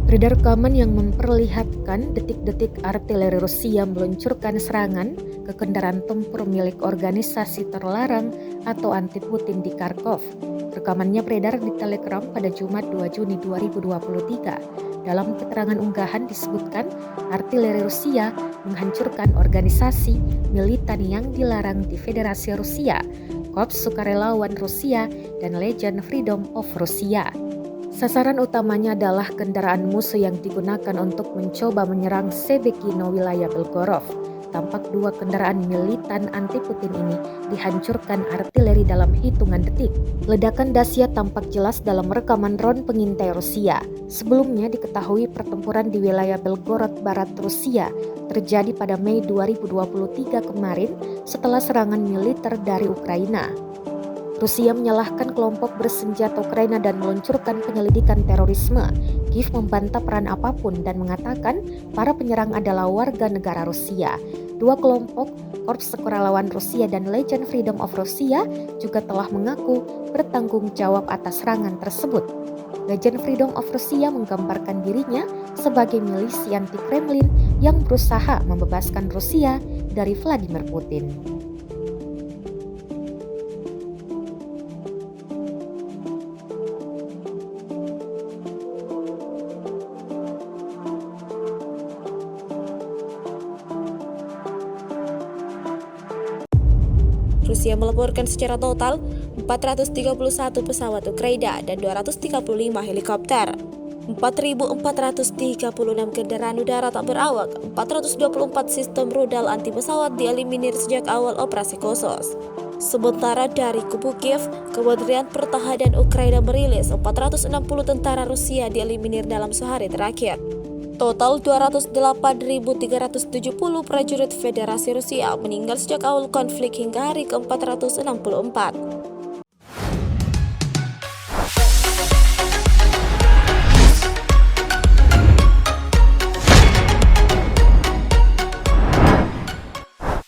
Beredar rekaman yang memperlihatkan detik-detik artileri Rusia meluncurkan serangan ke kendaraan tempur milik organisasi terlarang atau anti-Putin di Kharkov. Rekamannya beredar di Telegram pada Jumat 2 Juni 2023. Dalam keterangan unggahan disebutkan artileri Rusia menghancurkan organisasi militan yang dilarang di Federasi Rusia, Korps Sukarelawan Rusia, dan Legion Freedom of Russia. Sasaran utamanya adalah kendaraan musuh yang digunakan untuk mencoba menyerang Sebekino wilayah Belgorod. Tampak dua kendaraan militan anti-Putin ini dihancurkan artileri dalam hitungan detik. Ledakan dahsyat tampak jelas dalam rekaman drone pengintai Rusia. Sebelumnya diketahui pertempuran di wilayah Belgorod Barat Rusia terjadi pada Mei 2023 kemarin setelah serangan militer dari Ukraina. Rusia menyalahkan kelompok bersenjata Ukraina dan meluncurkan penyelidikan terorisme. Kiev membantah peran apapun dan mengatakan para penyerang adalah warga negara Rusia. Dua kelompok, Korps Sukarelawan Rusia dan Legion Freedom of Russia, juga telah mengaku bertanggung jawab atas serangan tersebut. Legion Freedom of Russia menggambarkan dirinya sebagai milisi anti-Kremlin yang berusaha membebaskan Rusia dari Vladimir Putin. Rusia melaporkan secara total 431 pesawat Ukraina dan 235 helikopter, 4.436 kendaraan udara tak berawak, 424 sistem rudal anti pesawat dieliminir sejak awal operasi khusus. Sementara dari kubu Kiev, Kementerian Pertahanan Ukraina merilis 460 tentara Rusia dieliminir dalam sehari terakhir. Total 208.370 prajurit Federasi Rusia meninggal sejak awal konflik hingga hari ke-464.